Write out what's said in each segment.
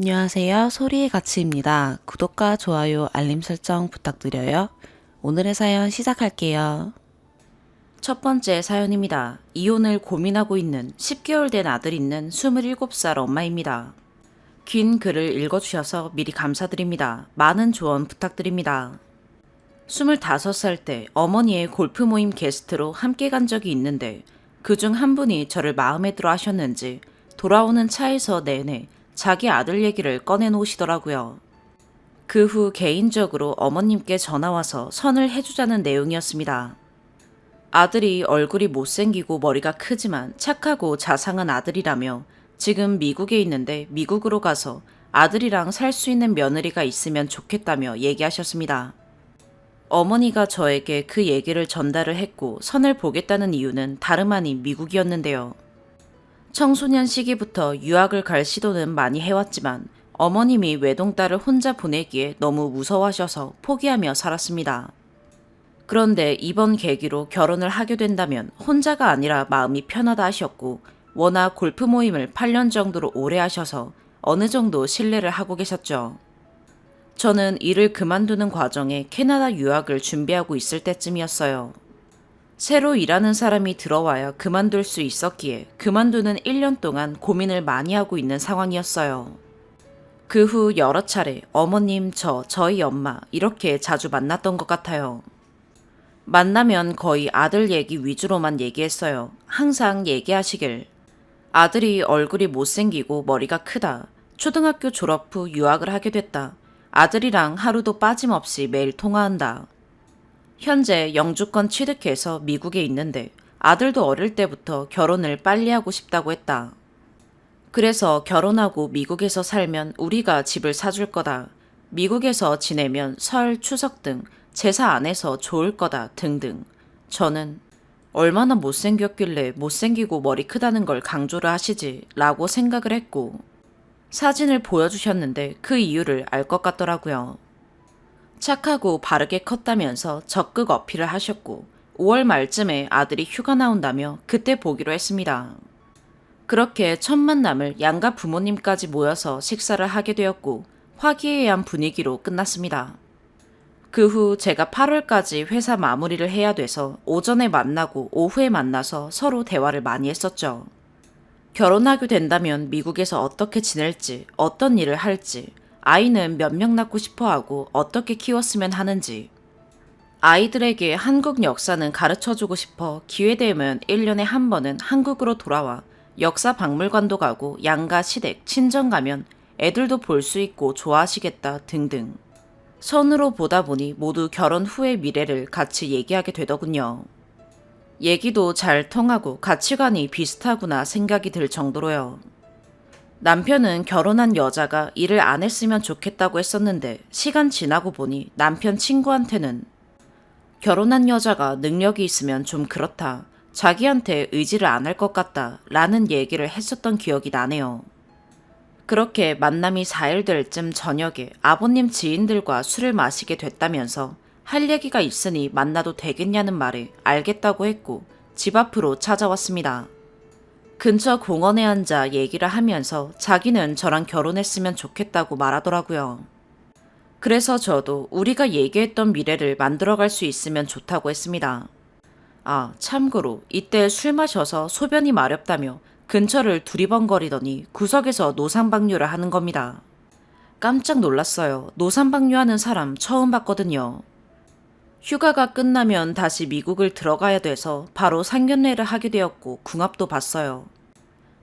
안녕하세요. 소리의 가치입니다. 구독과 좋아요, 알림 설정 부탁드려요. 오늘의 사연 시작할게요. 첫 번째 사연입니다. 이혼을 고민하고 있는 10개월 된 아들 있는 27살 엄마입니다. 긴 글을 읽어주셔서 미리 감사드립니다. 많은 조언 부탁드립니다. 25살 때 어머니의 골프 모임 게스트로 함께 간 적이 있는데 그중 한 분이 저를 마음에 들어 하셨는지 돌아오는 차에서 내내 자기 아들 얘기를 꺼내놓으시더라고요. 그 후 개인적으로 어머님께 전화와서 선을 해주자는 내용이었습니다. 아들이 얼굴이 못생기고 머리가 크지만 착하고 자상한 아들이라며 지금 미국에 있는데 미국으로 가서 아들이랑 살 수 있는 며느리가 있으면 좋겠다며 얘기하셨습니다. 어머니가 저에게 그 얘기를 전달을 했고 선을 보겠다는 이유는 다름 아닌 미국이었는데요. 청소년 시기부터 유학을 갈 시도는 많이 해왔지만 어머님이 외동딸을 혼자 보내기에 너무 무서워하셔서 포기하며 살았습니다. 그런데 이번 계기로 결혼을 하게 된다면 혼자가 아니라 마음이 편하다 하셨고 워낙 골프 모임을 8년 정도로 오래 하셔서 어느 정도 신뢰를 하고 계셨죠. 저는 일을 그만두는 과정에 캐나다 유학을 준비하고 있을 때쯤이었어요. 새로 일하는 사람이 들어와야 그만둘 수 있었기에 그만두는 1년 동안 고민을 많이 하고 있는 상황이었어요. 그 후 여러 차례 어머님, 저희 엄마 이렇게 자주 만났던 것 같아요. 만나면 거의 아들 얘기 위주로만 얘기했어요. 항상 얘기하시길. 아들이 얼굴이 못생기고 머리가 크다. 초등학교 졸업 후 유학을 하게 됐다. 아들이랑 하루도 빠짐없이 매일 통화한다. 현재 영주권 취득해서 미국에 있는데 아들도 어릴 때부터 결혼을 빨리 하고 싶다고 했다. 그래서 결혼하고 미국에서 살면 우리가 집을 사줄 거다. 미국에서 지내면 설, 추석 등 제사 안 해서 좋을 거다 등등. 저는 얼마나 못생겼길래 못생기고 머리 크다는 걸 강조를 하시지 라고 생각을 했고 사진을 보여주셨는데 그 이유를 알 것 같더라고요. 착하고 바르게 컸다면서 적극 어필을 하셨고 5월 말쯤에 아들이 휴가 나온다며 그때 보기로 했습니다. 그렇게 첫 만남을 양가 부모님까지 모여서 식사를 하게 되었고 화기애애한 분위기로 끝났습니다. 그 후 제가 8월까지 회사 마무리를 해야 돼서 오전에 만나고 오후에 만나서 서로 대화를 많이 했었죠. 결혼하게 된다면 미국에서 어떻게 지낼지, 어떤 일을 할지, 아이는 몇 명 낳고 싶어 하고 어떻게 키웠으면 하는지, 아이들에게 한국 역사는 가르쳐주고 싶어 기회되면 1년에 한 번은 한국으로 돌아와 역사 박물관도 가고 양가 시댁, 친정 가면 애들도 볼 수 있고 좋아하시겠다 등등. 선으로 보다 보니 모두 결혼 후의 미래를 같이 얘기하게 되더군요. 얘기도 잘 통하고 가치관이 비슷하구나 생각이 들 정도로요. 남편은 결혼한 여자가 일을 안 했으면 좋겠다고 했었는데 시간 지나고 보니 남편 친구한테는 결혼한 여자가 능력이 있으면 좀 그렇다. 자기한테 의지를 안 할 것 같다. 라는 얘기를 했었던 기억이 나네요. 그렇게 만남이 4일 될 쯤 저녁에 아버님 지인들과 술을 마시게 됐다면서 할 얘기가 있으니 만나도 되겠냐는 말에 알겠다고 했고 집 앞으로 찾아왔습니다. 근처 공원에 앉아 얘기를 하면서 자기는 저랑 결혼했으면 좋겠다고 말하더라고요. 그래서 저도 우리가 얘기했던 미래를 만들어갈 수 있으면 좋다고 했습니다. 아, 참고로 이때 술 마셔서 소변이 마렵다며 근처를 두리번거리더니 구석에서 노상방뇨를 하는 겁니다. 깜짝 놀랐어요. 노상방뇨하는 사람 처음 봤거든요. 휴가가 끝나면 다시 미국을 들어가야 돼서 바로 상견례를 하게 되었고 궁합도 봤어요.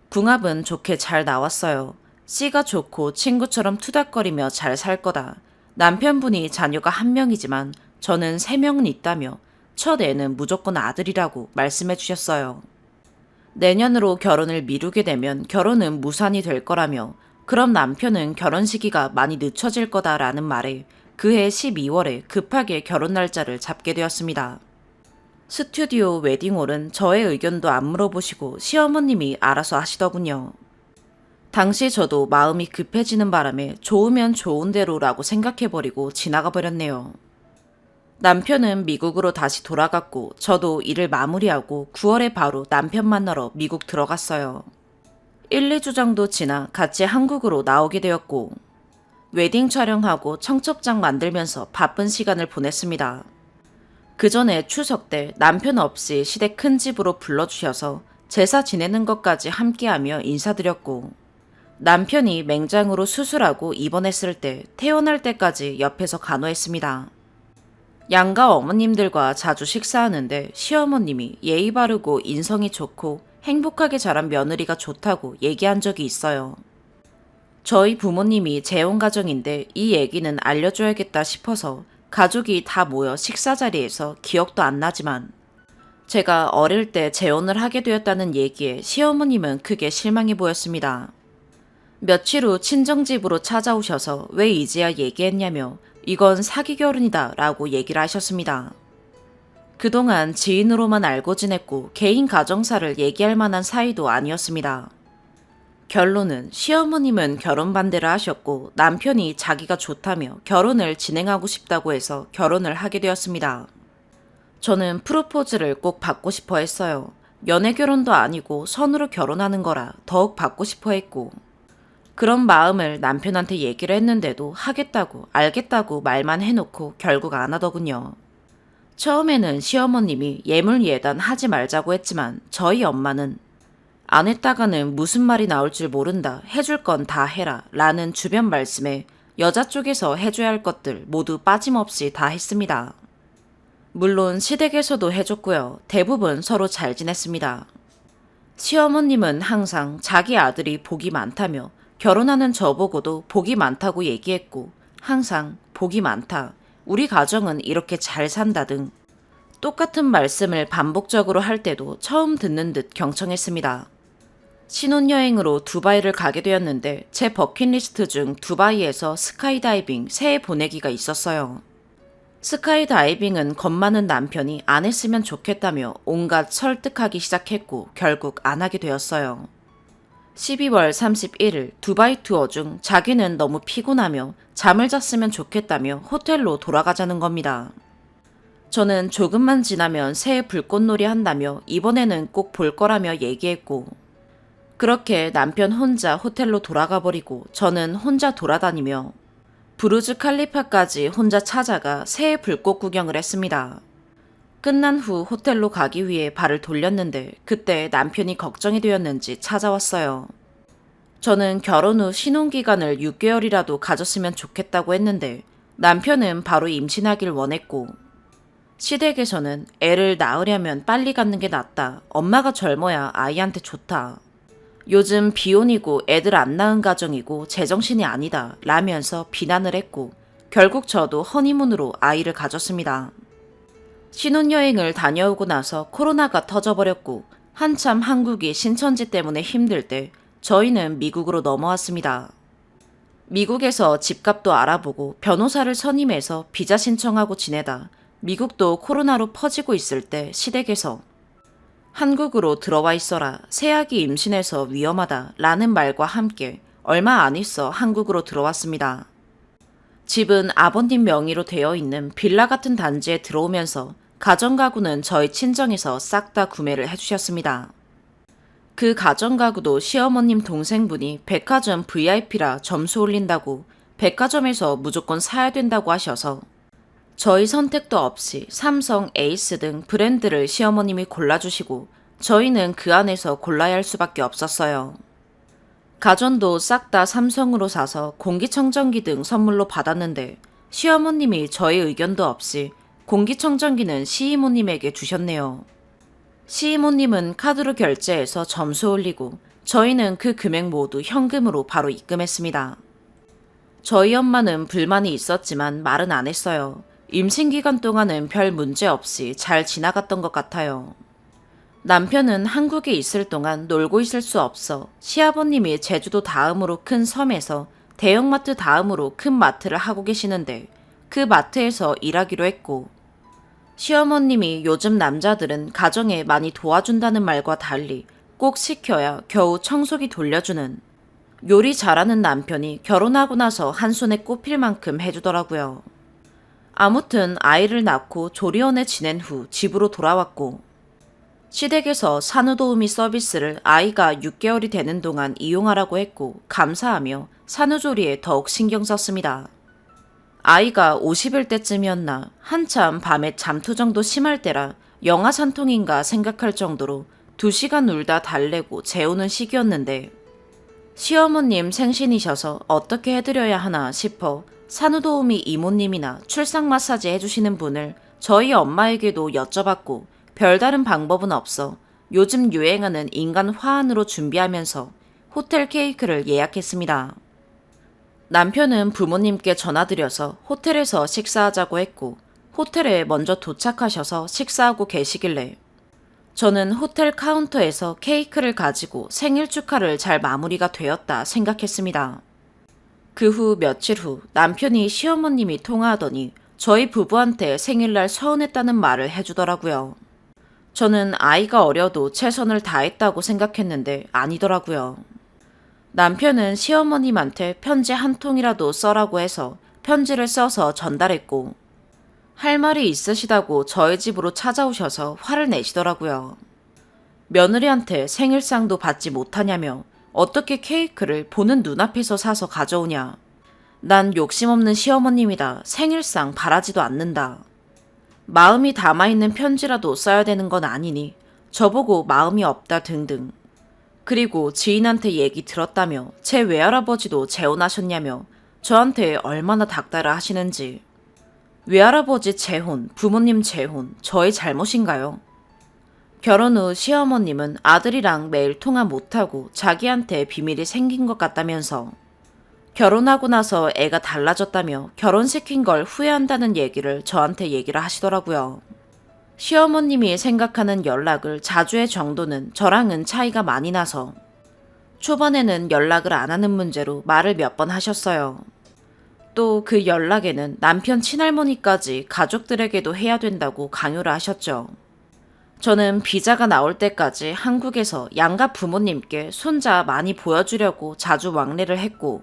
궁합은 좋게 잘 나왔어요. 씨가 좋고 친구처럼 투닥거리며 잘 살 거다. 남편분이 자녀가 1명이지만 저는 3명은 있다며 첫 애는 무조건 아들이라고 말씀해 주셨어요. 내년으로 결혼을 미루게 되면 결혼은 무산이 될 거라며 그럼 남편은 결혼 시기가 많이 늦춰질 거다라는 말에 그해 12월에 급하게 결혼 날짜를 잡게 되었습니다. 스튜디오 웨딩홀은 저의 의견도 안 물어보시고 시어머님이 알아서 하시더군요. 당시 저도 마음이 급해지는 바람에 좋으면 좋은 대로라고 생각해버리고 지나가 버렸네요. 남편은 미국으로 다시 돌아갔고 저도 일을 마무리하고 9월에 바로 남편 만나러 미국 들어갔어요. 1, 2주 정도 지나 같이 한국으로 나오게 되었고 웨딩 촬영하고 청첩장 만들면서 바쁜 시간을 보냈습니다. 그 전에 추석 때 남편 없이 시댁 큰 집으로 불러주셔서 제사 지내는 것까지 함께하며 인사드렸고 남편이 맹장으로 수술하고 입원했을 때 퇴원할 때까지 옆에서 간호했습니다. 양가 어머님들과 자주 식사하는데 시어머님이 예의 바르고 인성이 좋고 행복하게 자란 며느리가 좋다고 얘기한 적이 있어요. 저희 부모님이 재혼 가정인데 이 얘기는 알려줘야겠다 싶어서 가족이 다 모여 식사 자리에서 기억도 안 나지만 제가 어릴 때 재혼을 하게 되었다는 얘기에 시어머님은 크게 실망해 보였습니다. 며칠 후 친정집으로 찾아오셔서 왜 이제야 얘기했냐며 이건 사기 결혼이다 라고 얘기를 하셨습니다. 그동안 지인으로만 알고 지냈고 개인 가정사를 얘기할 만한 사이도 아니었습니다. 결론은 시어머님은 결혼 반대를 하셨고 남편이 자기가 좋다며 결혼을 진행하고 싶다고 해서 결혼을 하게 되었습니다. 저는 프로포즈를 꼭 받고 싶어 했어요. 연애 결혼도 아니고 선으로 결혼하는 거라 더욱 받고 싶어 했고 그런 마음을 남편한테 얘기를 했는데도 하겠다고 알겠다고 말만 해놓고 결국 안 하더군요. 처음에는 시어머님이 예물예단 하지 말자고 했지만 저희 엄마는 안 했다가는 무슨 말이 나올 줄 모른다. 해줄 건 다 해라. 라는 주변 말씀에 여자 쪽에서 해줘야 할 것들 모두 빠짐없이 다 했습니다. 물론 시댁에서도 해줬고요. 대부분 서로 잘 지냈습니다. 시어머님은 항상 자기 아들이 복이 많다며 결혼하는 저보고도 복이 많다고 얘기했고 항상 복이 많다. 우리 가정은 이렇게 잘 산다 등 똑같은 말씀을 반복적으로 할 때도 처음 듣는 듯 경청했습니다. 신혼여행으로 두바이를 가게 되었는데 제 버킷리스트 중 두바이에서 스카이다이빙 새해 보내기가 있었어요. 스카이다이빙은 겁 많은 남편이 안 했으면 좋겠다며 온갖 설득하기 시작했고 결국 안 하게 되었어요. 12월 31일 두바이 투어 중 자기는 너무 피곤하며 잠을 잤으면 좋겠다며 호텔로 돌아가자는 겁니다. 저는 조금만 지나면 새해 불꽃놀이 한다며 이번에는 꼭 볼 거라며 얘기했고 그렇게 남편 혼자 호텔로 돌아가 버리고 저는 혼자 돌아다니며 부르즈 칼리파까지 혼자 찾아가 새해 불꽃 구경을 했습니다. 끝난 후 호텔로 가기 위해 발을 돌렸는데 그때 남편이 걱정이 되었는지 찾아왔어요. 저는 결혼 후 신혼기간을 6개월이라도 가졌으면 좋겠다고 했는데 남편은 바로 임신하길 원했고 시댁에서는 애를 낳으려면 빨리 갖는 게 낫다. 엄마가 젊어야 아이한테 좋다. 요즘 비혼이고 애들 안 낳은 가정이고 제정신이 아니다 라면서 비난을 했고 결국 저도 허니문으로 아이를 가졌습니다. 신혼여행을 다녀오고 나서 코로나가 터져버렸고 한참 한국이 신천지 때문에 힘들 때 저희는 미국으로 넘어왔습니다. 미국에서 집값도 알아보고 변호사를 선임해서 비자 신청하고 지내다 미국도 코로나로 퍼지고 있을 때 시댁에서 한국으로 들어와 있어라. 새아기 임신해서 위험하다 라는 말과 함께 얼마 안 있어 한국으로 들어왔습니다. 집은 아버님 명의로 되어 있는 빌라 같은 단지에 들어오면서 가정가구는 저희 친정에서 싹 다 구매를 해주셨습니다. 그 가정가구도 시어머님 동생분이 백화점 VIP라 점수 올린다고 백화점에서 무조건 사야 된다고 하셔서 저희 선택도 없이 삼성, 에이스 등 브랜드를 시어머님이 골라주시고 저희는 그 안에서 골라야 할 수밖에 없었어요. 가전도 싹 다 삼성으로 사서 공기청정기 등 선물로 받았는데 시어머님이 저희 의견도 없이 공기청정기는 시이모님에게 주셨네요. 시이모님은 카드로 결제해서 점수 올리고 저희는 그 금액 모두 현금으로 바로 입금했습니다. 저희 엄마는 불만이 있었지만 말은 안 했어요. 임신 기간 동안은 별 문제 없이 잘 지나갔던 것 같아요. 남편은 한국에 있을 동안 놀고 있을 수 없어 시아버님이 제주도 다음으로 큰 섬에서 대형마트 다음으로 큰 마트를 하고 계시는데 그 마트에서 일하기로 했고 시어머님이 요즘 남자들은 가정에 많이 도와준다는 말과 달리 꼭 시켜야 겨우 청소기 돌려주는 요리 잘하는 남편이 결혼하고 나서 한 손에 꼽힐 만큼 해주더라고요. 아무튼 아이를 낳고 조리원에 지낸 후 집으로 돌아왔고 시댁에서 산후도우미 서비스를 아이가 6개월이 되는 동안 이용하라고 했고 감사하며 산후조리에 더욱 신경 썼습니다. 아이가 50일 때쯤이었나 한참 밤에 잠투정도 심할 때라 영아산통인가 생각할 정도로 2시간 울다 달래고 재우는 시기였는데 시어머님 생신이셔서 어떻게 해드려야 하나 싶어 산후도우미 이모님이나 출산 마사지 해주시는 분을 저희 엄마에게도 여쭤봤고 별다른 방법은 없어 요즘 유행하는 인간 화환으로 준비하면서 호텔 케이크를 예약했습니다. 남편은 부모님께 전화드려서 호텔에서 식사하자고 했고 호텔에 먼저 도착하셔서 식사하고 계시길래 저는 호텔 카운터에서 케이크를 가지고 생일 축하를 잘 마무리가 되었다 생각했습니다. 그 후 며칠 후 남편이 시어머님이 통화하더니 저희 부부한테 생일날 서운했다는 말을 해주더라고요. 저는 아이가 어려도 최선을 다했다고 생각했는데 아니더라고요. 남편은 시어머님한테 편지 한 통이라도 써라고 해서 편지를 써서 전달했고 할 말이 있으시다고 저희 집으로 찾아오셔서 화를 내시더라고요. 며느리한테 생일상도 받지 못하냐며 어떻게 케이크를 보는 눈앞에서 사서 가져오냐. 난 욕심없는 시어머님이다. 생일상 바라지도 않는다. 마음이 담아있는 편지라도 써야 되는 건 아니니 저보고 마음이 없다 등등. 그리고 지인한테 얘기 들었다며 제 외할아버지도 재혼하셨냐며 저한테 얼마나 닥달을 하시는지. 외할아버지 재혼, 부모님 재혼, 저의 잘못인가요? 결혼 후 시어머님은 아들이랑 매일 통화 못하고 자기한테 비밀이 생긴 것 같다면서 결혼하고 나서 애가 달라졌다며 결혼시킨 걸 후회한다는 얘기를 저한테 얘기를 하시더라고요. 시어머님이 생각하는 연락을 자주 할 정도는 저랑은 차이가 많이 나서 초반에는 연락을 안 하는 문제로 말을 몇 번 하셨어요. 또 그 연락에는 남편 친할머니까지 가족들에게도 해야 된다고 강요를 하셨죠. 저는 비자가 나올 때까지 한국에서 양가 부모님께 손자 많이 보여주려고 자주 왕래를 했고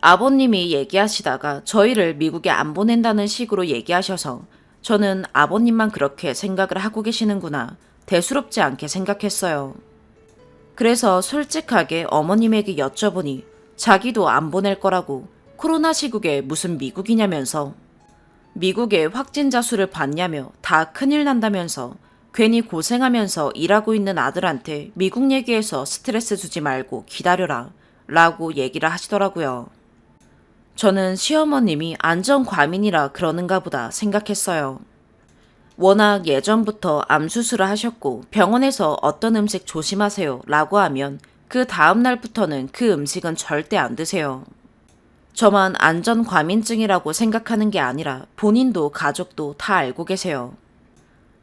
아버님이 얘기하시다가 저희를 미국에 안 보낸다는 식으로 얘기하셔서 저는 아버님만 그렇게 생각을 하고 계시는구나 대수롭지 않게 생각했어요. 그래서 솔직하게 어머님에게 여쭤보니 자기도 안 보낼 거라고 코로나 시국에 무슨 미국이냐면서 미국에 확진자 수를 봤냐며 다 큰일 난다면서 괜히 고생하면서 일하고 있는 아들한테 미국 얘기해서 스트레스 주지 말고 기다려라 라고 얘기를 하시더라고요. 저는 시어머님이 안전과민이라 그러는가 보다 생각했어요. 워낙 예전부터 암 수술을 하셨고 병원에서 어떤 음식 조심하세요 라고 하면 그 다음 날부터는 그 음식은 절대 안 드세요. 저만 안전과민증이라고 생각하는 게 아니라 본인도 가족도 다 알고 계세요.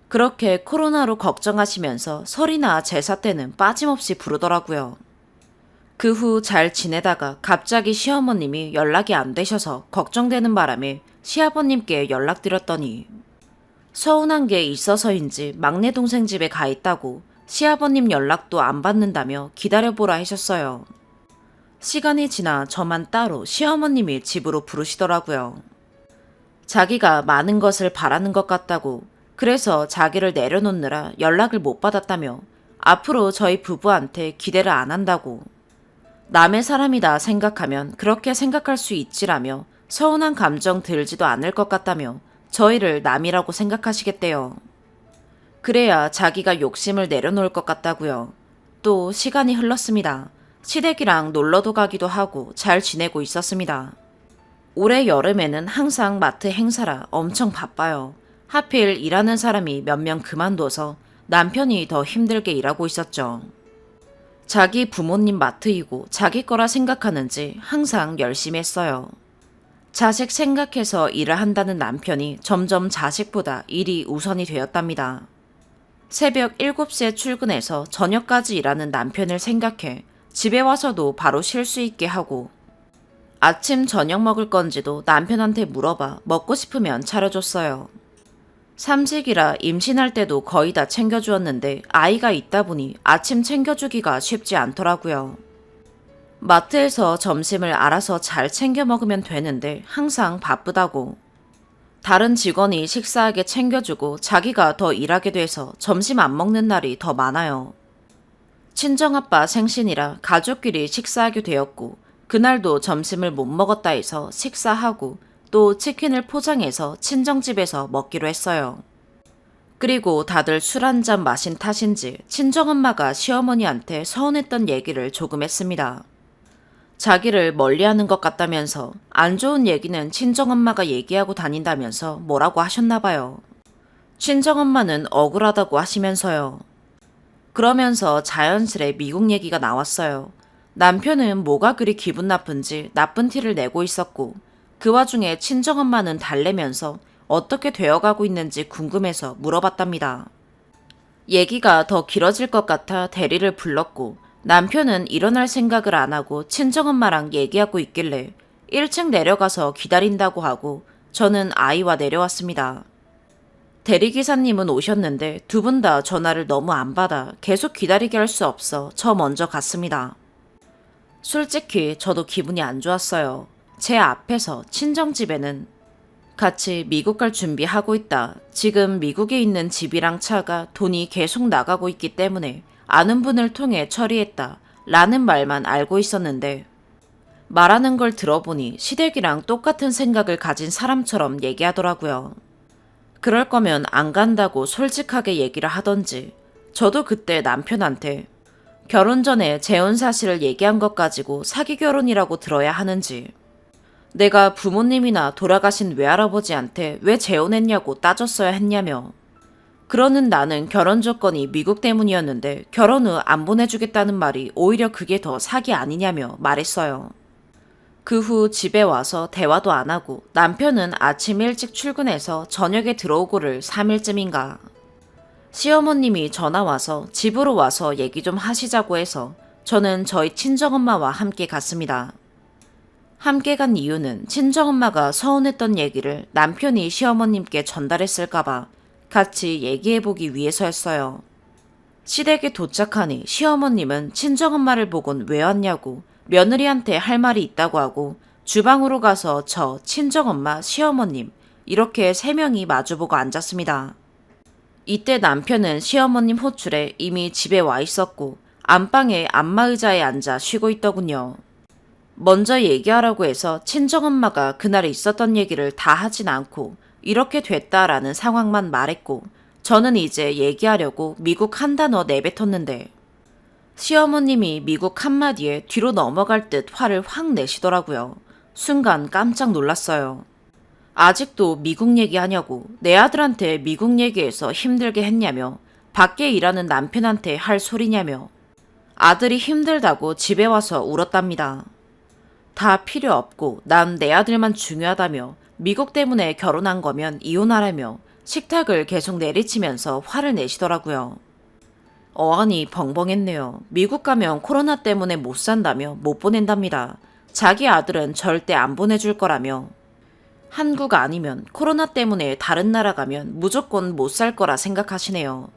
그렇게 코로나로 걱정하시면서 설이나 제사 때는 빠짐없이 부르더라고요. 그 후 잘 지내다가 갑자기 시어머님이 연락이 안 되셔서 걱정되는 바람에 시아버님께 연락드렸더니 서운한 게 있어서인지 막내 동생 집에 가 있다고 시아버님 연락도 안 받는다며 기다려보라 하셨어요. 시간이 지나 저만 따로 시어머님이 집으로 부르시더라고요. 자기가 많은 것을 바라는 것 같다고 그래서 자기를 내려놓느라 연락을 못 받았다며 앞으로 저희 부부한테 기대를 안 한다고 남의 사람이다 생각하면 그렇게 생각할 수 있지라며 서운한 감정 들지도 않을 것 같다며 저희를 남이라고 생각하시겠대요. 그래야 자기가 욕심을 내려놓을 것 같다고요. 또 시간이 흘렀습니다. 시댁이랑 놀러도 가기도 하고 잘 지내고 있었습니다. 올해 여름에는 항상 마트 행사라 엄청 바빠요. 하필 일하는 사람이 몇 명 그만둬서 남편이 더 힘들게 일하고 있었죠. 자기 부모님 마트이고 자기 거라 생각하는지 항상 열심히 했어요. 자식 생각해서 일을 한다는 남편이 점점 자식보다 일이 우선이 되었답니다. 새벽 7시에 출근해서 저녁까지 일하는 남편을 생각해 집에 와서도 바로 쉴 수 있게 하고 아침 저녁 먹을 건지도 남편한테 물어봐 먹고 싶으면 차려줬어요. 삼식이라 임신할 때도 거의 다 챙겨주었는데 아이가 있다 보니 아침 챙겨주기가 쉽지 않더라고요. 마트에서 점심을 알아서 잘 챙겨 먹으면 되는데 항상 바쁘다고. 다른 직원이 식사하게 챙겨주고 자기가 더 일하게 돼서 점심 안 먹는 날이 더 많아요. 친정아빠 생신이라 가족끼리 식사하게 되었고 그날도 점심을 못 먹었다 해서 식사하고 또 치킨을 포장해서 친정집에서 먹기로 했어요. 그리고 다들 술 한잔 마신 탓인지 친정엄마가 시어머니한테 서운했던 얘기를 조금 했습니다. 자기를 멀리하는 것 같다면서 안 좋은 얘기는 친정엄마가 얘기하고 다닌다면서 뭐라고 하셨나 봐요. 친정엄마는 억울하다고 하시면서요. 그러면서 자연스레 미국 얘기가 나왔어요. 남편은 뭐가 그리 기분 나쁜지 나쁜 티를 내고 있었고 그 와중에 친정엄마는 달래면서 어떻게 되어가고 있는지 궁금해서 물어봤답니다. 얘기가 더 길어질 것 같아 대리를 불렀고 남편은 일어날 생각을 안 하고 친정엄마랑 얘기하고 있길래 1층 내려가서 기다린다고 하고 저는 아이와 내려왔습니다. 대리기사님은 오셨는데 두 분 다 전화를 너무 안 받아 계속 기다리게 할 수 없어 저 먼저 갔습니다. 솔직히 저도 기분이 안 좋았어요. 제 앞에서 친정집에는 같이 미국 갈 준비하고 있다. 지금 미국에 있는 집이랑 차가 돈이 계속 나가고 있기 때문에 아는 분을 통해 처리했다. 라는 말만 알고 있었는데 말하는 걸 들어보니 시댁이랑 똑같은 생각을 가진 사람처럼 얘기하더라고요. 그럴 거면 안 간다고 솔직하게 얘기를 하던지. 저도 그때 남편한테 결혼 전에 재혼 사실을 얘기한 것 가지고 사기 결혼이라고 들어야 하는지, 내가 부모님이나 돌아가신 외할아버지한테 왜 재혼했냐고 따졌어야 했냐며, 그러는 나는 결혼 조건이 미국 때문이었는데 결혼 후 안 보내주겠다는 말이 오히려 그게 더 사기 아니냐며 말했어요. 그 후 집에 와서 대화도 안 하고 남편은 아침 일찍 출근해서 저녁에 들어오고를 3일쯤인가. 시어머님이 전화 와서 집으로 와서 얘기 좀 하시자고 해서 저는 저희 친정엄마와 함께 갔습니다. 함께 간 이유는 친정엄마가 서운했던 얘기를 남편이 시어머님께 전달했을까봐 같이 얘기해보기 위해서였어요. 시댁에 도착하니 시어머님은 친정엄마를 보곤 왜 왔냐고 며느리한테 할 말이 있다고 하고 주방으로 가서 저, 친정엄마, 시어머님 이렇게 3명이 마주보고 앉았습니다. 이때 남편은 시어머님 호출에 이미 집에 와 있었고 안방에 안마의자에 앉아 쉬고 있더군요. 먼저 얘기하라고 해서 친정엄마가 그날에 있었던 얘기를 다 하진 않고 이렇게 됐다라는 상황만 말했고 저는 이제 얘기하려고 미국 한 단어 내뱉었는데 시어머님이 미국 한마디에 뒤로 넘어갈 듯 화를 확 내시더라고요. 순간 깜짝 놀랐어요. 아직도 미국 얘기하냐고, 내 아들한테 미국 얘기해서 힘들게 했냐며, 밖에 일하는 남편한테 할 소리냐며, 아들이 힘들다고 집에 와서 울었답니다. 다 필요 없고 난 내 아들만 중요하다며 미국 때문에 결혼한 거면 이혼하라며 식탁을 계속 내리치면서 화를 내시더라고요. 어안이 벙벙했네요. 미국 가면 코로나 때문에 못 산다며 못 보낸답니다. 자기 아들은 절대 안 보내줄 거라며. 한국 아니면 코로나 때문에 다른 나라 가면 무조건 못 살 거라 생각하시네요.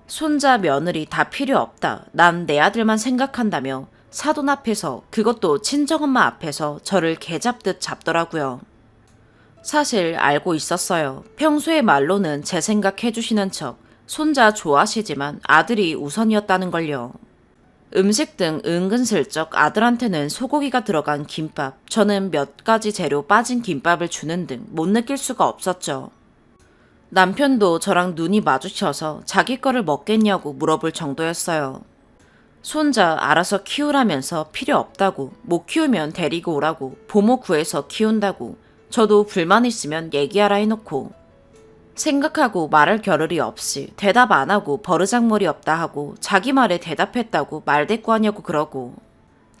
손자 며느리 다 필요 없다. 난 내 아들만 생각한다며 사돈 앞에서, 그것도 친정엄마 앞에서 저를 개잡듯 잡더라고요. 사실 알고 있었어요. 평소에 말로는 제 생각 해주시는 척 손자 좋아하시지만 아들이 우선이었다는 걸요. 음식 등 은근슬쩍 아들한테는 소고기가 들어간 김밥, 저는 몇 가지 재료 빠진 김밥을 주는 등 못 느낄 수가 없었죠. 남편도 저랑 눈이 마주쳐서 자기 거를 먹겠냐고 물어볼 정도였어요. 손자 알아서 키우라면서 필요 없다고, 못 키우면 데리고 오라고, 보모 구해서 키운다고, 저도 불만 있으면 얘기하라 해놓고 생각하고 말할 겨를이 없이 대답 안 하고 버르장머리 없다 하고 자기 말에 대답했다고 말대꾸하냐고 그러고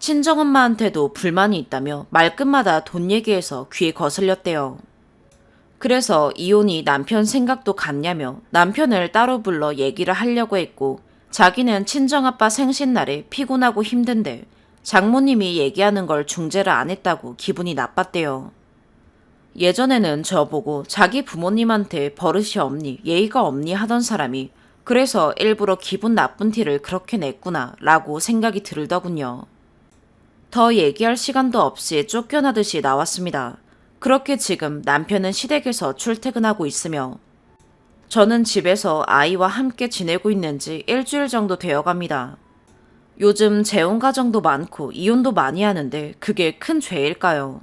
친정엄마한테도 불만이 있다며 말끝마다 돈 얘기해서 귀에 거슬렸대요. 그래서 이혼이 남편 생각도 같냐며 남편을 따로 불러 얘기를 하려고 했고 자기는 친정아빠 생신날에 피곤하고 힘든데 장모님이 얘기하는 걸 중재를 안 했다고 기분이 나빴대요. 예전에는 저보고 자기 부모님한테 버릇이 없니, 예의가 없니 하던 사람이 그래서 일부러 기분 나쁜 티를 그렇게 냈구나 라고 생각이 들더군요. 더 얘기할 시간도 없이 쫓겨나듯이 나왔습니다. 그렇게 지금 남편은 시댁에서 출퇴근하고 있으며 저는 집에서 아이와 함께 지내고 있는 지 일주일 정도 되어 갑니다. 요즘 재혼 가정도 많고 이혼도 많이 하는데 그게 큰 죄일까요?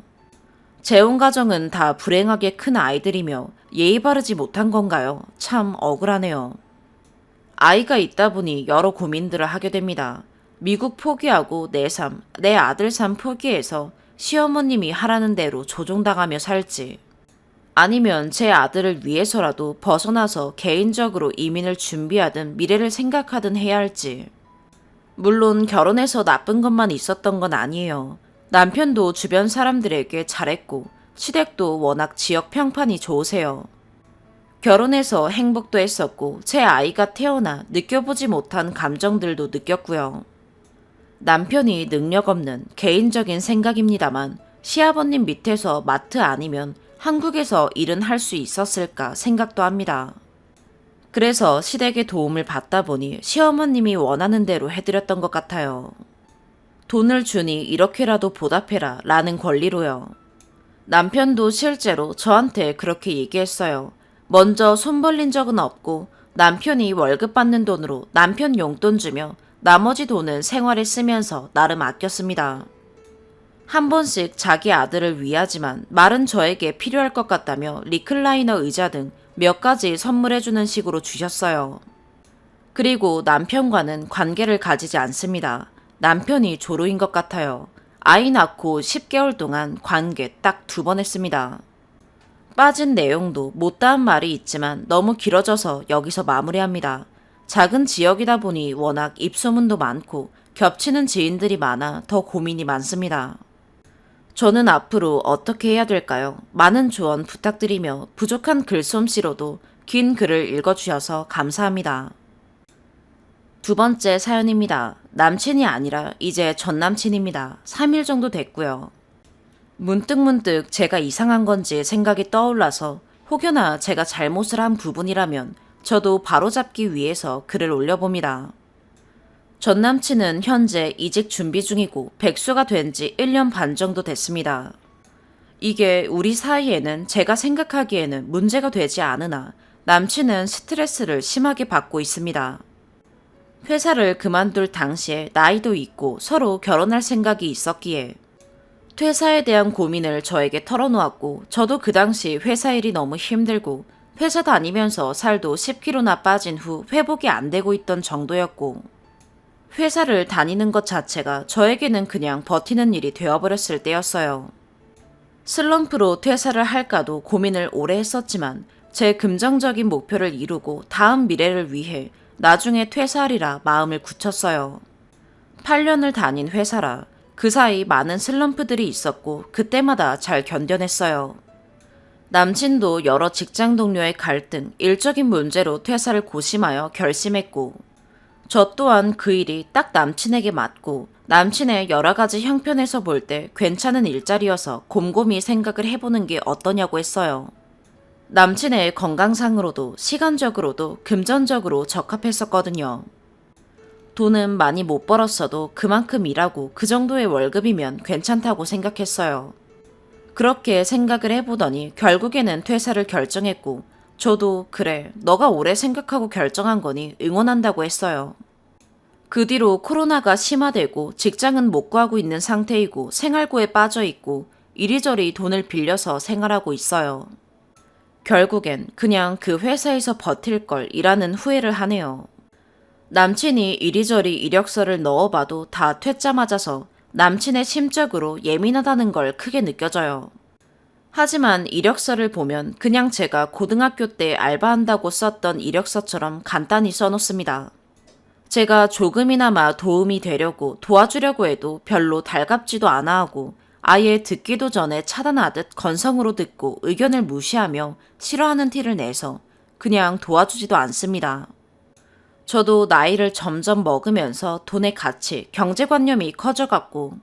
재혼 가정은 다 불행하게 큰 아이들이며 예의 바르지 못한 건가요? 참 억울하네요. 아이가 있다 보니 여러 고민들을 하게 됩니다. 미국 포기하고 내 삶, 내 아들 삶 포기해서 시어머님이 하라는 대로 조종당하며 살지. 아니면 제 아들을 위해서라도 벗어나서 개인적으로 이민을 준비하든 미래를 생각하든 해야 할지. 물론 결혼해서 나쁜 것만 있었던 건 아니에요. 남편도 주변 사람들에게 잘했고 시댁도 워낙 지역 평판이 좋으세요. 결혼해서 행복도 했었고 제 아이가 태어나 느껴보지 못한 감정들도 느꼈고요. 남편이 능력 없는 개인적인 생각입니다만 시아버님 밑에서 마트 아니면 한국에서 일은 할 수 있었을까 생각도 합니다. 그래서 시댁의 도움을 받다 보니 시어머님이 원하는 대로 해드렸던 것 같아요. 돈을 주니 이렇게라도 보답해라 라는 권리로요. 남편도 실제로 저한테 그렇게 얘기했어요. 먼저 손 벌린 적은 없고 남편이 월급 받는 돈으로 남편 용돈 주며 나머지 돈은 생활에 쓰면서 나름 아꼈습니다. 한 번씩 자기 아들을 위하지만 말은 저에게 필요할 것 같다며 리클라이너 의자 등 몇 가지 선물해주는 식으로 주셨어요. 그리고 남편과는 관계를 가지지 않습니다. 남편이 조루인 것 같아요. 아이 낳고 10개월 동안 관계 딱 2번 했습니다. 빠진 내용도 못다한 말이 있지만 너무 길어져서 여기서 마무리합니다. 작은 지역이다 보니 워낙 입소문도 많고 겹치는 지인들이 많아 더 고민이 많습니다. 저는 앞으로 어떻게 해야 될까요? 많은 조언 부탁드리며 부족한 글솜씨로도 긴 글을 읽어주셔서 감사합니다. 2번째 사연입니다. 남친이 아니라 이제 전남친입니다. 3일 정도 됐고요. 문득문득 제가 이상한 건지 생각이 떠올라서 혹여나 제가 잘못을 한 부분이라면 저도 바로잡기 위해서 글을 올려봅니다. 전 남친은 현재 이직 준비 중이고 백수가 된 지 1년 반 정도 됐습니다. 이게 우리 사이에는 제가 생각하기에는 문제가 되지 않으나 남친은 스트레스를 심하게 받고 있습니다. 회사를 그만둘 당시에 나이도 있고 서로 결혼할 생각이 있었기에 퇴사에 대한 고민을 저에게 털어놓았고 저도 그 당시 회사 일이 너무 힘들고 회사 다니면서 살도 10kg나 빠진 후 회복이 안 되고 있던 정도였고 회사를 다니는 것 자체가 저에게는 그냥 버티는 일이 되어버렸을 때였어요. 슬럼프로 퇴사를 할까도 고민을 오래 했었지만 제 긍정적인 목표를 이루고 다음 미래를 위해 나중에 퇴사하리라 마음을 굳혔어요. 8년을 다닌 회사라 그 사이 많은 슬럼프들이 있었고 그때마다 잘 견뎌냈어요. 남친도 여러 직장 동료의 갈등, 일적인 문제로 퇴사를 고심하여 결심했고 저 또한 그 일이 딱 남친에게 맞고 남친의 여러 가지 형편에서 볼 때 괜찮은 일자리여서 곰곰이 생각을 해보는 게 어떠냐고 했어요. 남친의 건강상으로도 시간적으로도 금전적으로 적합했었거든요. 돈은 많이 못 벌었어도 그만큼 일하고 그 정도의 월급이면 괜찮다고 생각했어요. 그렇게 생각을 해보더니 결국에는 퇴사를 결정했고 저도 그래, 너가 오래 생각하고 결정한 거니 응원한다고 했어요. 그 뒤로 코로나가 심화되고 직장은 못 구하고 있는 상태이고 생활고에 빠져 있고 이리저리 돈을 빌려서 생활하고 있어요. 결국엔 그냥 그 회사에서 버틸 걸 이라는 후회를 하네요. 남친이 이리저리 이력서를 넣어봐도 다 퇴짜 맞아서 남친의 심적으로 예민하다는 걸 크게 느껴져요. 하지만 이력서를 보면 그냥 제가 고등학교 때 알바한다고 썼던 이력서처럼 간단히 써놓습니다. 제가 조금이나마 도움이 되려고 도와주려고 해도 별로 달갑지도 않아 하고 아예 듣기도 전에 차단하듯 건성으로 듣고 의견을 무시하며 싫어하는 티를 내서 그냥 도와주지도 않습니다. 저도 나이를 점점 먹으면서 돈의 가치, 경제관념이 커져갔고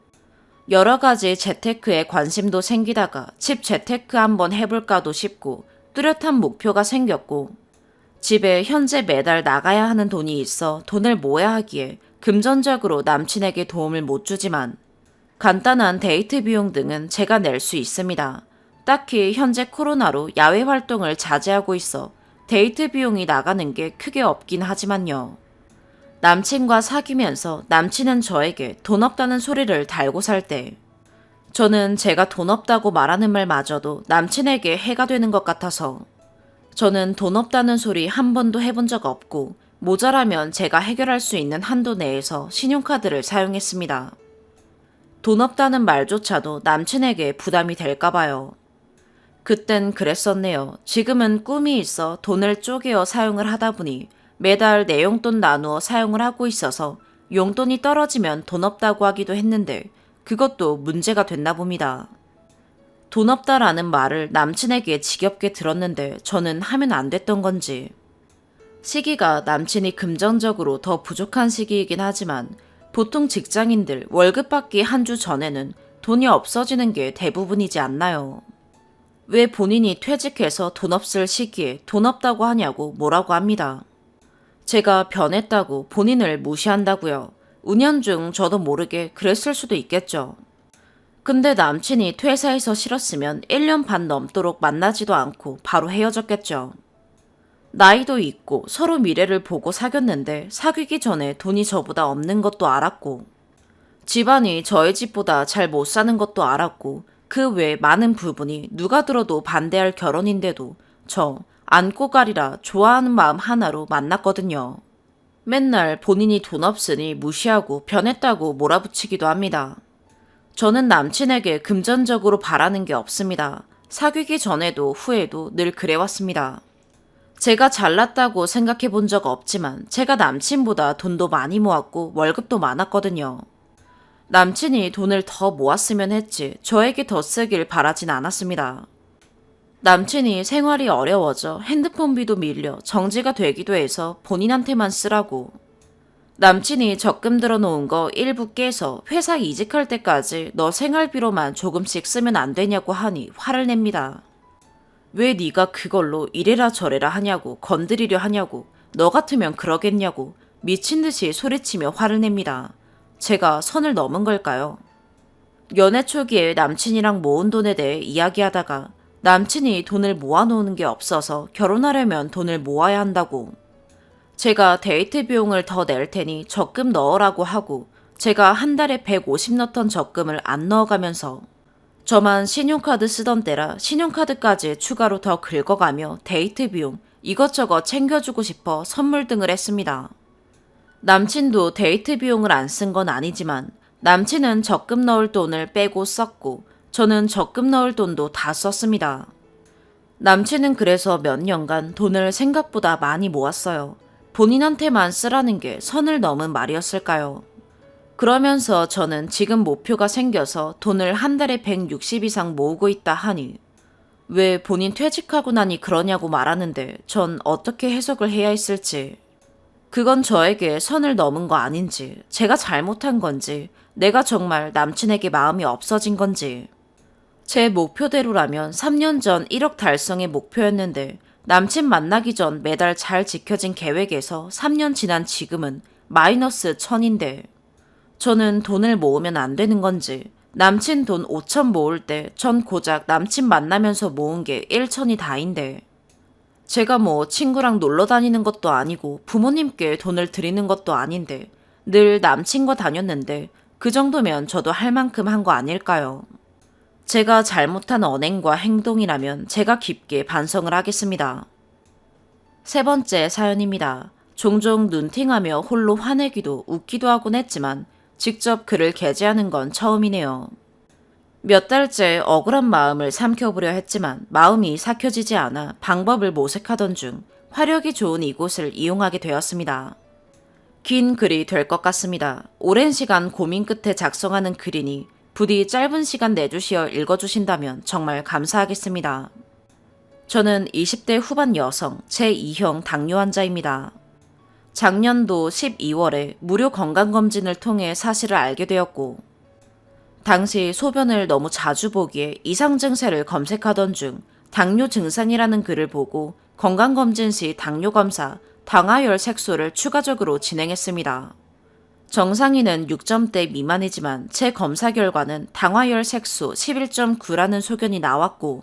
여러 가지 재테크에 관심도 생기다가 집 재테크 한번 해볼까도 싶고 뚜렷한 목표가 생겼고 집에 현재 매달 나가야 하는 돈이 있어 돈을 모아야 하기에 금전적으로 남친에게 도움을 못 주지만 간단한 데이트 비용 등은 제가 낼 수 있습니다. 딱히 현재 코로나로 야외 활동을 자제하고 있어 데이트 비용이 나가는 게 크게 없긴 하지만요. 남친과 사귀면서 남친은 저에게 돈 없다는 소리를 달고 살 때 저는 제가 돈 없다고 말하는 말마저도 남친에게 해가 되는 것 같아서 저는 돈 없다는 소리 한 번도 해본 적 없고 모자라면 제가 해결할 수 있는 한도 내에서 신용카드를 사용했습니다. 돈 없다는 말조차도 남친에게 부담이 될까 봐요. 그땐 그랬었네요. 지금은 꿈이 있어 돈을 쪼개어 사용을 하다 보니 매달 내 용돈 나누어 사용을 하고 있어서 용돈이 떨어지면 돈 없다고 하기도 했는데 그것도 문제가 됐나 봅니다. 돈 없다라는 말을 남친에게 지겹게 들었는데 저는 하면 안 됐던 건지. 시기가 남친이 금전적으로 더 부족한 시기이긴 하지만 보통 직장인들 월급 받기 한 주 전에는 돈이 없어지는 게 대부분이지 않나요? 왜 본인이 퇴직해서 돈 없을 시기에 돈 없다고 하냐고 뭐라고 합니다. 제가 변했다고 본인을 무시한다고요. 은연중 저도 모르게 그랬을 수도 있겠죠. 근데 남친이 퇴사해서 싫었으면 1년 반 넘도록 만나지도 않고 바로 헤어졌겠죠. 나이도 있고 서로 미래를 보고 사귀었는데 사귀기 전에 돈이 저보다 없는 것도 알았고 집안이 저희 집보다 잘 못 사는 것도 알았고 그 외 많은 부분이 누가 들어도 반대할 결혼인데도 저 안고 가리라 좋아하는 마음 하나로 만났거든요. 맨날 본인이 돈 없으니 무시하고 변했다고 몰아붙이기도 합니다. 저는 남친에게 금전적으로 바라는 게 없습니다. 사귀기 전에도 후에도 늘 그래왔습니다. 제가 잘났다고 생각해 본 적 없지만 제가 남친보다 돈도 많이 모았고 월급도 많았거든요. 남친이 돈을 더 모았으면 했지 저에게 더 쓰길 바라진 않았습니다. 남친이 생활이 어려워져 핸드폰비도 밀려 정지가 되기도 해서 본인한테만 쓰라고. 남친이 적금 들어놓은 거 일부 깨서 회사 이직할 때까지 너 생활비로만 조금씩 쓰면 안 되냐고 하니 화를 냅니다. 왜 네가 그걸로 이래라 저래라 하냐고 건드리려 하냐고 너 같으면 그러겠냐고 미친 듯이 소리치며 화를 냅니다. 제가 선을 넘은 걸까요? 연애 초기에 남친이랑 모은 돈에 대해 이야기하다가 남친이 돈을 모아놓는 게 없어서 결혼하려면 돈을 모아야 한다고. 제가 데이트 비용을 더 낼 테니 적금 넣으라고 하고 제가 한 달에 150 넣던 적금을 안 넣어가면서 저만 신용카드 쓰던 때라 신용카드까지 추가로 더 긁어가며 데이트 비용 이것저것 챙겨주고 싶어 선물 등을 했습니다. 남친도 데이트 비용을 안 쓴 건 아니지만 남친은 적금 넣을 돈을 빼고 썼고 저는 적금 넣을 돈도 다 썼습니다. 남친은 그래서 몇 년간 돈을 생각보다 많이 모았어요. 본인한테만 쓰라는 게 선을 넘은 말이었을까요? 그러면서 저는 지금 목표가 생겨서 돈을 한 달에 160 이상 모으고 있다 하니 왜 본인 퇴직하고 나니 그러냐고 말하는데 전 어떻게 해석을 해야 했을지. 그건 저에게 선을 넘은 거 아닌지, 제가 잘못한 건지, 내가 정말 남친에게 마음이 없어진 건지. 제 목표대로라면 3년 전 1억 달성의 목표였는데 남친 만나기 전 매달 잘 지켜진 계획에서 3년 지난 지금은 마이너스 1000인데 저는 돈을 모으면 안 되는 건지 남친 돈 5천 모을 때 전 고작 남친 만나면서 모은 게 1천이 다인데 제가 뭐 친구랑 놀러 다니는 것도 아니고 부모님께 돈을 드리는 것도 아닌데 늘 남친과 다녔는데 그 정도면 저도 할 만큼 한 거 아닐까요? 제가 잘못한 언행과 행동이라면 제가 깊게 반성을 하겠습니다. 세 번째 사연입니다. 종종 눈팅하며 홀로 화내기도 웃기도 하곤 했지만 직접 글을 게재하는 건 처음이네요. 몇 달째 억울한 마음을 삼켜보려 했지만 마음이 삭혀지지 않아 방법을 모색하던 중 화력이 좋은 이곳을 이용하게 되었습니다. 긴 글이 될 것 같습니다. 오랜 시간 고민 끝에 작성하는 글이니 부디 짧은 시간 내주시어 읽어주신다면 정말 감사하겠습니다. 저는 20대 후반 여성 제2형 당뇨 환자입니다. 작년도 12월에 무료 건강검진을 통해 사실을 알게 되었고 당시 소변을 너무 자주 보기에 이상 증세를 검색하던 중 당뇨 증상이라는 글을 보고 건강검진 시 당뇨검사, 당하혈 색소를 추가적으로 진행했습니다. 정상인은 6점대 미만이지만 제 검사 결과는 당하혈 색소 11.9라는 소견이 나왔고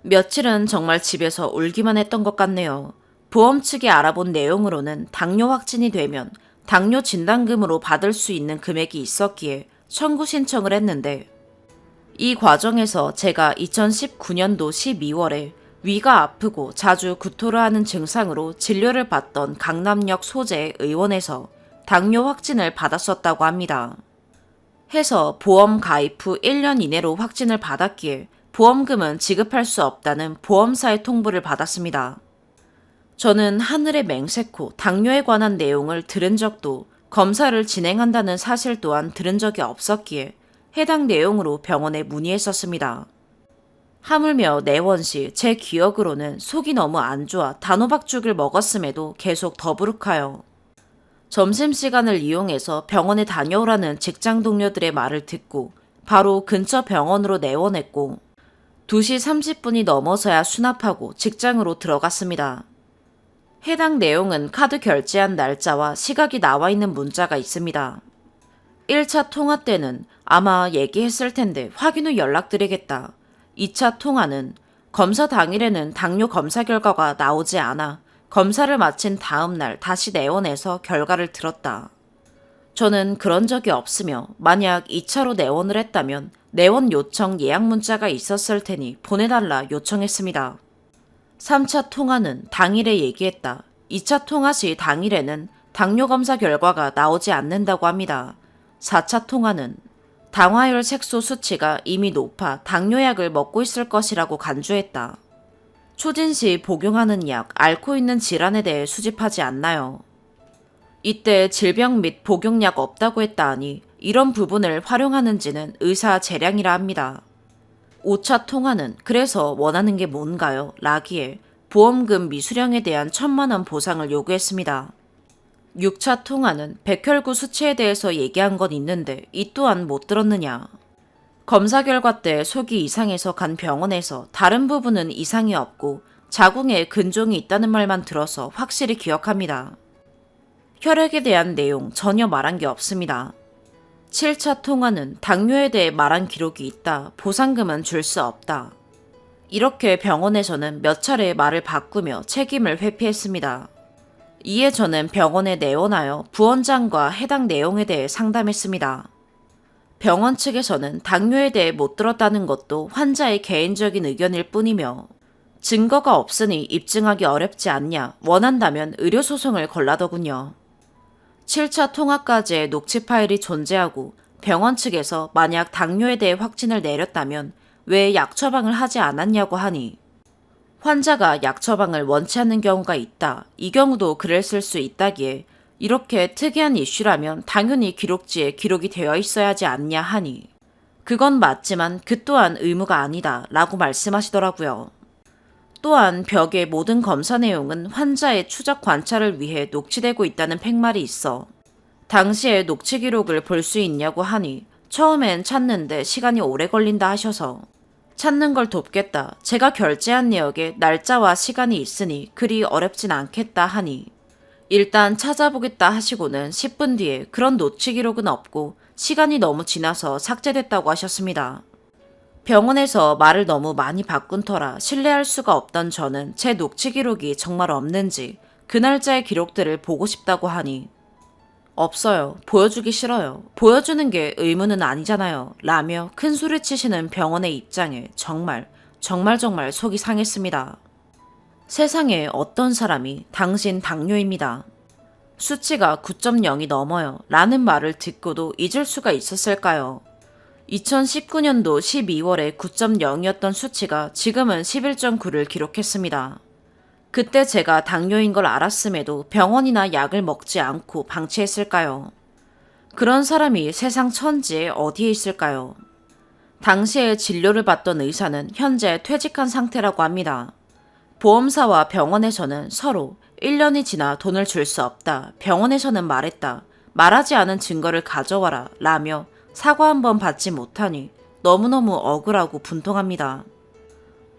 며칠은 정말 집에서 울기만 했던 것 같네요. 보험 측이 알아본 내용으로는 당뇨 확진이 되면 당뇨 진단금으로 받을 수 있는 금액이 있었기에 청구 신청을 했는데, 이 과정에서 제가 2019년도 12월에 위가 아프고 자주 구토를 하는 증상으로 진료를 받던 강남역 소재 의원에서 당뇨 확진을 받았었다고 합니다. 해서 보험 가입 후 1년 이내로 확진을 받았기에 보험금은 지급할 수 없다는 보험사의 통보를 받았습니다. 저는 하늘의 맹세코 당뇨에 관한 내용을 들은 적도 검사를 진행한다는 사실 또한 들은 적이 없었기에 해당 내용으로 병원에 문의했었습니다. 하물며 내원 시 제 기억으로는 속이 너무 안 좋아 단호박죽을 먹었음에도 계속 더부룩하여 점심시간을 이용해서 병원에 다녀오라는 직장 동료들의 말을 듣고 바로 근처 병원으로 내원했고 2시 30분이 넘어서야 수납하고 직장으로 들어갔습니다. 해당 내용은 카드 결제한 날짜와 시각이 나와 있는 문자가 있습니다. 1차 통화 때는 아마 얘기했을 텐데 확인 후 연락드리겠다. 2차 통화는 검사 당일에는 당뇨 검사 결과가 나오지 않아 검사를 마친 다음 날 다시 내원해서 결과를 들었다. 저는 그런 적이 없으며 만약 2차로 내원을 했다면 내원 요청 예약 문자가 있었을 테니 보내달라 요청했습니다. 3차 통화는 당일에 얘기했다. 2차 통화 시 당일에는 당뇨 검사 결과가 나오지 않는다고 합니다. 4차 통화는 당화혈 색소 수치가 이미 높아 당뇨약을 먹고 있을 것이라고 간주했다. 초진 시 복용하는 약, 앓고 있는 질환에 대해 수집하지 않나요? 이때 질병 및 복용약 없다고 했다 하니 이런 부분을 활용하는지는 의사 재량이라 합니다. 5차 통화는 그래서 원하는 게 뭔가요? 라기에 보험금 미수령에 대한 1,000만 원 보상을 요구했습니다. 6차 통화는 백혈구 수치에 대해서 얘기한 건 있는데 이 또한 못 들었느냐. 검사 결과 때 속이 이상해서 간 병원에서 다른 부분은 이상이 없고 자궁에 근종이 있다는 말만 들어서 확실히 기억합니다. 혈액에 대한 내용 전혀 말한 게 없습니다. 7차 통화는 당뇨에 대해 말한 기록이 있다. 보상금은 줄 수 없다. 이렇게 병원에서는 몇 차례 말을 바꾸며 책임을 회피했습니다. 이에 저는 병원에 내원하여 부원장과 해당 내용에 대해 상담했습니다. 병원 측에서는 당뇨에 대해 못 들었다는 것도 환자의 개인적인 의견일 뿐이며 증거가 없으니 입증하기 어렵지 않냐, 원한다면 의료소송을 걸라더군요. 7차 통화까지의 녹취 파일이 존재하고 병원 측에서 만약 당뇨에 대해 확진을 내렸다면 왜 약 처방을 하지 않았냐고 하니 환자가 약 처방을 원치 않는 경우가 있다. 이 경우도 글을 쓸 수 있다기에 이렇게 특이한 이슈라면 당연히 기록지에 기록이 되어 있어야 하지 않냐 하니 그건 맞지만 그 또한 의무가 아니다 라고 말씀하시더라고요. 또한 벽의 모든 검사 내용은 환자의 추적 관찰을 위해 녹취되고 있다는 팻말이 있어 당시에 녹취 기록을 볼 수 있냐고 하니 처음엔 찾는데 시간이 오래 걸린다 하셔서 찾는 걸 돕겠다. 제가 결제한 내역에 날짜와 시간이 있으니 그리 어렵진 않겠다 하니 일단 찾아보겠다 하시고는 10분 뒤에 그런 녹취 기록은 없고 시간이 너무 지나서 삭제됐다고 하셨습니다. 병원에서 말을 너무 많이 바꾼 터라 신뢰할 수가 없던 저는 제 녹취 기록이 정말 없는지 그 날짜의 기록들을 보고 싶다고 하니 없어요. 보여주기 싫어요. 보여주는 게 의무는 아니잖아요. 라며 큰 소리 치시는 병원의 입장에 정말 속이 상했습니다. 세상에 어떤 사람이 당신 당뇨입니다. 수치가 9.0이 넘어요. 라는 말을 듣고도 잊을 수가 있었을까요? 2019년도 12월에 9.0이었던 수치가 지금은 11.9를 기록했습니다. 그때 제가 당뇨인 걸 알았음에도 병원이나 약을 먹지 않고 방치했을까요? 그런 사람이 세상 천지에 어디에 있을까요? 당시에 진료를 받던 의사는 현재 퇴직한 상태라고 합니다. 보험사와 병원에서는 서로 1년이 지나 돈을 줄 수 없다. 병원에서는 말했다. 말하지 않은 증거를 가져와라. 라며 사과 한 번 받지 못하니 너무너무 억울하고 분통합니다.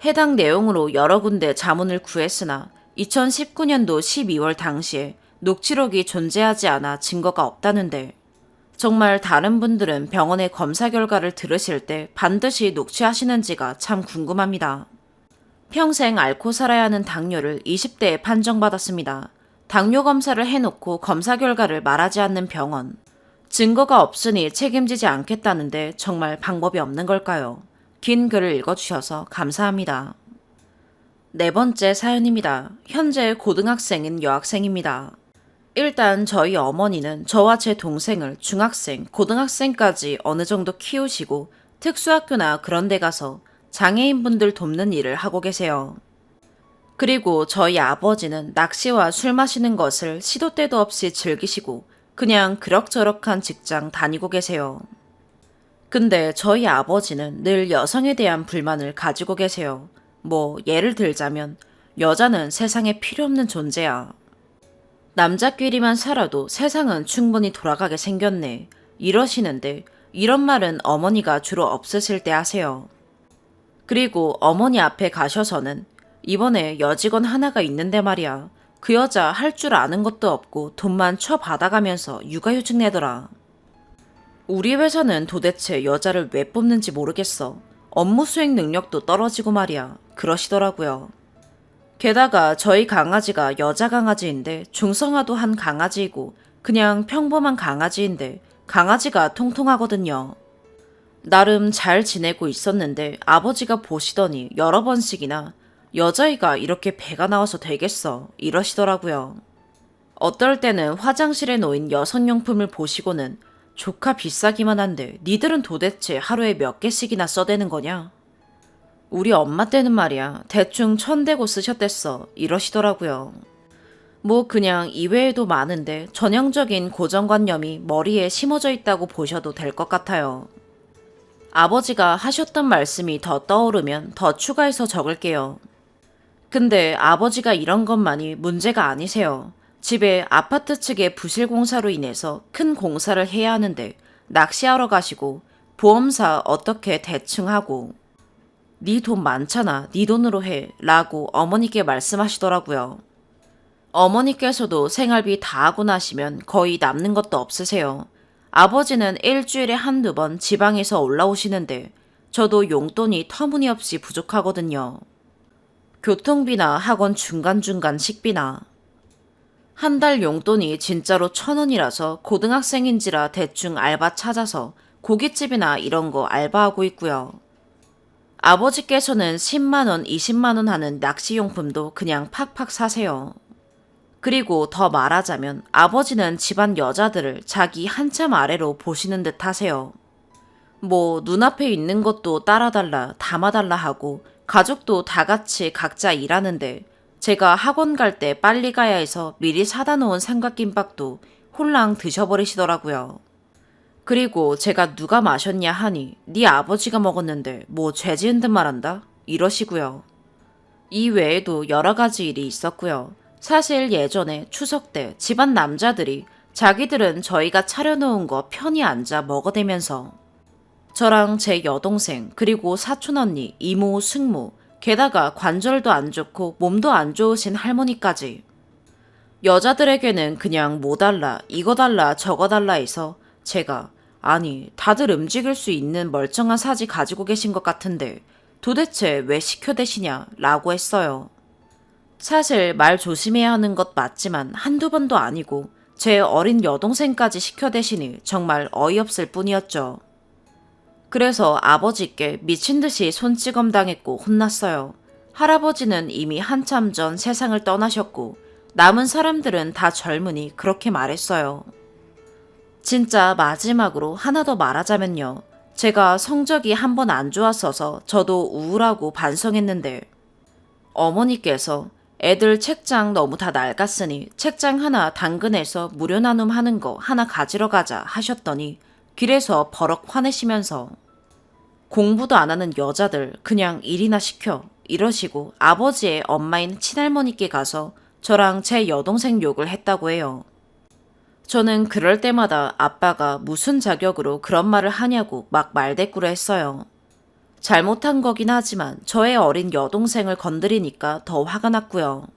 해당 내용으로 여러 군데 자문을 구했으나 2019년도 12월 당시에 녹취록이 존재하지 않아 증거가 없다는데 정말 다른 분들은 병원의 검사 결과를 들으실 때 반드시 녹취하시는지가 참 궁금합니다. 평생 앓고 살아야 하는 당뇨를 20대에 판정받았습니다. 당뇨 검사를 해놓고 검사 결과를 말하지 않는 병원. 증거가 없으니 책임지지 않겠다는데 정말 방법이 없는 걸까요? 긴 글을 읽어주셔서 감사합니다. 네 번째 사연입니다. 현재 고등학생인 여학생입니다. 일단 저희 어머니는 저와 제 동생을 중학생, 고등학생까지 어느 정도 키우시고 특수학교나 그런 데 가서 장애인분들 돕는 일을 하고 계세요. 그리고 저희 아버지는 낚시와 술 마시는 것을 시도 때도 없이 즐기시고 그냥 그럭저럭한 직장 다니고 계세요. 근데 저희 아버지는 늘 여성에 대한 불만을 가지고 계세요. 뭐 예를 들자면 여자는 세상에 필요 없는 존재야. 남자끼리만 살아도 세상은 충분히 돌아가게 생겼네. 이러시는데 이런 말은 어머니가 주로 없으실 때 하세요. 그리고 어머니 앞에 가셔서는 이번에 여직원 하나가 있는데 말이야. 그 여자 할 줄 아는 것도 없고 돈만 쳐받아가면서 육아휴직 내더라. 우리 회사는 도대체 여자를 왜 뽑는지 모르겠어. 업무 수행 능력도 떨어지고 말이야. 그러시더라고요. 게다가 저희 강아지가 여자 강아지인데 중성화도 한 강아지이고 그냥 평범한 강아지인데 강아지가 통통하거든요. 나름 잘 지내고 있었는데 아버지가 보시더니 여러 번씩이나 여자아이가 이렇게 배가 나와서 되겠어 이러시더라고요. 어떨 때는 화장실에 놓인 여성용품을 보시고는 조카 비싸기만 한데 니들은 도대체 하루에 몇 개씩이나 써대는 거냐? 우리 엄마 때는 말이야 대충 1,000대고 쓰셨댔어 이러시더라고요. 뭐 그냥 이외에도 많은데 전형적인 고정관념이 머리에 심어져 있다고 보셔도 될 것 같아요. 아버지가 하셨던 말씀이 더 떠오르면 더 추가해서 적을게요. 근데 아버지가 이런 것만이 문제가 아니세요. 집에 아파트 측의 부실 공사로 인해서 큰 공사를 해야 하는데 낚시하러 가시고 보험사 어떻게 대충 하고 네 돈 많잖아 네 돈으로 해 라고 어머니께 말씀하시더라고요. 어머니께서도 생활비 다 하고 나시면 거의 남는 것도 없으세요. 아버지는 일주일에 한두 번 지방에서 올라오시는데 저도 용돈이 터무니없이 부족하거든요. 교통비나 학원 중간중간 식비나 한 달 용돈이 진짜로 1,000원이라서 고등학생인지라 대충 알바 찾아서 고깃집이나 이런 거 알바하고 있고요. 아버지께서는 10만원, 20만원 하는 낚시용품도 그냥 팍팍 사세요. 그리고 더 말하자면 아버지는 집안 여자들을 자기 한참 아래로 보시는 듯 하세요. 뭐 눈앞에 있는 것도 따라달라 담아달라 하고 가족도 다 같이 각자 일하는데 제가 학원 갈 때 빨리 가야 해서 미리 사다 놓은 삼각김밥도 홀랑 드셔버리시더라고요. 그리고 제가 누가 마셨냐 하니 네 아버지가 먹었는데 뭐 죄 지은 듯 말한다? 이러시고요. 이 외에도 여러 가지 일이 있었고요. 사실 예전에 추석 때 집안 남자들이 자기들은 저희가 차려놓은 거 편히 앉아 먹어대면서 저랑 제 여동생 그리고 사촌언니, 이모, 승모 게다가 관절도 안 좋고 몸도 안 좋으신 할머니까지 여자들에게는 그냥 뭐 달라 이거 달라 저거 달라 해서 제가 아니 다들 움직일 수 있는 멀쩡한 사지 가지고 계신 것 같은데 도대체 왜 시켜대시냐 라고 했어요. 사실 말 조심해야 하는 것 맞지만 한두 번도 아니고 제 어린 여동생까지 시켜대시니 정말 어이없을 뿐이었죠. 그래서 아버지께 미친듯이 손찌검 당했고 혼났어요. 할아버지는 이미 한참 전 세상을 떠나셨고 남은 사람들은 다 젊으니 그렇게 말했어요. 진짜 마지막으로 하나 더 말하자면요. 제가 성적이 한 번 안 좋았어서 저도 우울하고 반성했는데 어머니께서 애들 책장 너무 다 낡았으니 책장 하나 당근해서 무료 나눔하는 거 하나 가지러 가자 하셨더니 길에서 버럭 화내시면서 공부도 안 하는 여자들 그냥 일이나 시켜 이러시고 아버지의 엄마인 친할머니께 가서 저랑 제 여동생 욕을 했다고 해요. 저는 그럴 때마다 아빠가 무슨 자격으로 그런 말을 하냐고 막 말대꾸를 했어요. 잘못한 거긴 하지만 저의 어린 여동생을 건드리니까 더 화가 났고요.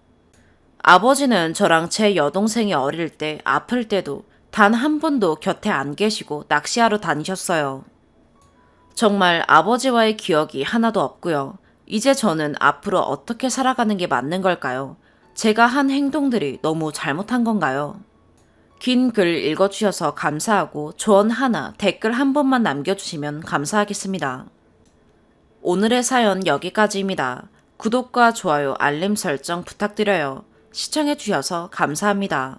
아버지는 저랑 제 여동생이 어릴 때 아플 때도 단 한 번도 곁에 안 계시고 낚시하러 다니셨어요. 정말 아버지와의 기억이 하나도 없고요. 이제 저는 앞으로 어떻게 살아가는 게 맞는 걸까요? 제가 한 행동들이 너무 잘못한 건가요? 긴 글 읽어주셔서 감사하고 조언 하나, 댓글 한 번만 남겨주시면 감사하겠습니다. 오늘의 사연 여기까지입니다. 구독과 좋아요, 알림 설정 부탁드려요. 시청해주셔서 감사합니다.